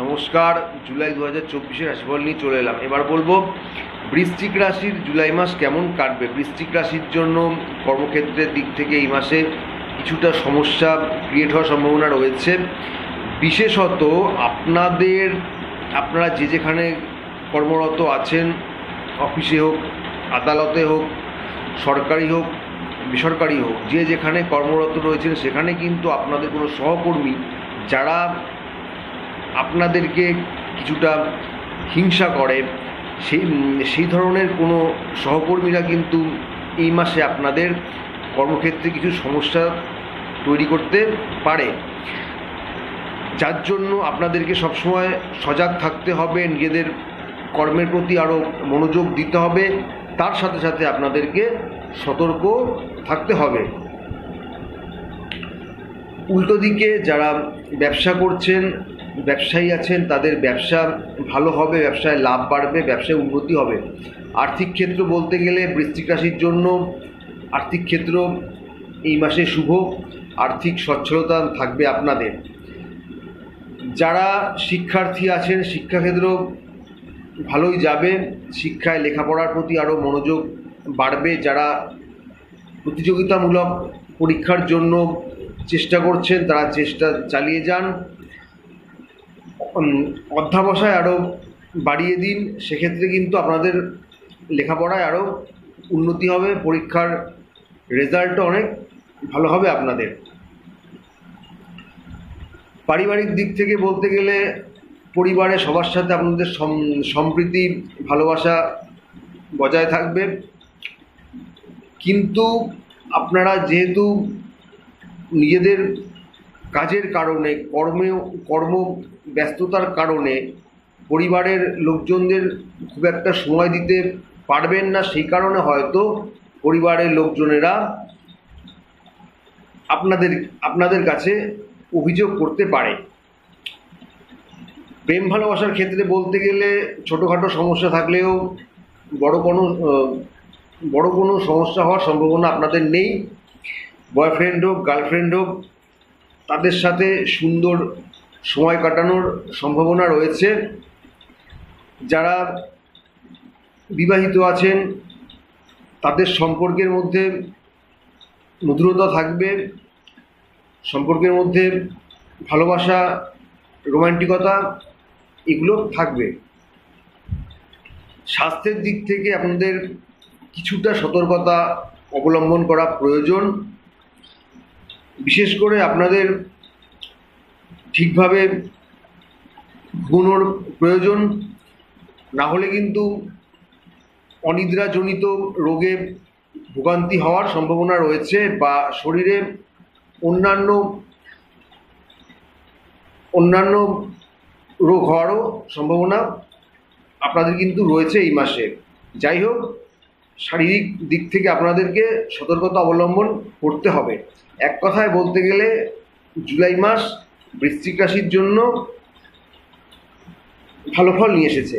নমস্কার। জুলাই 2024 রাশিফল নিয়ে চলে এলাম। এবার বলবো বৃশ্চিক রাশির জুলাই মাস কেমন কাটবে। বৃশ্চিক রাশির জন্য কর্মক্ষেত্রের দিক থেকে এই মাসে কিছুটা সমস্যা ক্রিয়েট হওয়ার সম্ভাবনা রয়েছে। বিশেষত আপনারা যেখানে কর্মরত আছেন, অফিসে হোক, আদালতে হোক, সরকারি হোক, বেসরকারি হোক, যেখানে কর্মরত রয়েছেন সেখানে কিন্তু আপনাদের কোনো সহকর্মী যারা আপনাদেরকে কিছুটা হিংসা করে, সেই ধরনের কোনো সহকর্মীরা কিন্তু এই মাসে আপনাদের কর্মক্ষেত্রে কিছু সমস্যা তৈরি করতে পারে, যার জন্য আপনাদেরকে সবসময় সজাগ থাকতে হবে, নিজেদের কর্মের প্রতি আরও মনোযোগ দিতে হবে, তার সাথে সাথে আপনাদেরকে সতর্ক থাকতে হবে। উল্টো দিকে যারা ব্যবসা করছেন, ব্যবসায়ী আছেন, তাদের ব্যবসা ভালো হবে, ব্যবসায় লাভ বাড়বে, ব্যবসায় উন্নতি হবে। আর্থিক ক্ষেত্র বলতে গেলে বৃশ্চিক রাশির জন্য আর্থিক ক্ষেত্র এই মাসে শুভ, আর্থিক সচ্ছলতা থাকবে আপনাদের। যারা শিক্ষার্থী আছেন, শিক্ষাক্ষেত্র ভালোই যাবে, শিক্ষায় লেখাপড়ার প্রতি আরও মনোযোগ বাড়বে। যারা প্রতিযোগিতামূলক পরীক্ষার জন্য চেষ্টা করছেন তারা চেষ্টা চালিয়ে যান, অধ্যাবসায় আরও বাড়িয়ে দিন, সেক্ষেত্রে কিন্তু আপনাদের লেখাপড়ায় আরও উন্নতি হবে, পরীক্ষার রেজাল্টও অনেক ভালো হবে আপনাদের। পারিবারিক দিক থেকে বলতে গেলে পরিবারে সবার সাথে আপনাদের সম্প্রীতি ভালোবাসা বজায় থাকবে, কিন্তু আপনারা যেহেতু নিজেদের কাজের কারণে কর্ম ব্যস্ততার কারণে পরিবারের লোকজনদের খুব একটা সময় দিতে পারবেন না, সেই কারণে হয়তো পরিবারের লোকজনেরা আপনাদের কাছে অভিযোগ করতে পারে। প্রেম ভালোবাসার ক্ষেত্রে বলতে গেলে ছোটোখাটো সমস্যা থাকলেও বড় কোনো সমস্যা হওয়ার সম্ভাবনা আপনাদের নেই। বয়ফ্রেন্ড হোক, গার্লফ্রেন্ড হোক, তাদের সাথে সুন্দর সময় কাটানোর সম্ভাবনা রয়েছে। যারা বিবাহিত আছেন তাদের সম্পর্কের মধ্যে মধুরতা থাকবে, সম্পর্কের মধ্যে ভালোবাসা, রোমান্টিকতা এগুলো থাকবে। স্বাস্থ্যের দিক থেকে আপনাদের কিছুটা সতর্কতা অবলম্বন করা প্রয়োজন। বিশেষ করে আপনাদের ঠিকভাবে ঘুমানোর প্রয়োজন, না হলে কিন্তু অনিদ্রাজনিত রোগে ভোগান্তি হওয়ার সম্ভাবনা রয়েছে, বা শরীরে অন্যান্য রোগ হওয়ারও সম্ভাবনা আপনাদের কিন্তু রয়েছে এই মাসে। যাই হোক, শারীরিক দিক থেকে আপনাদেরকে সতর্কতা অবলম্বন করতে হবে। এক কথায় বলতে গেলে জুলাই মাস বৃশ্চিক রাশির জন্য ভালো ফল নিয়ে এসেছে।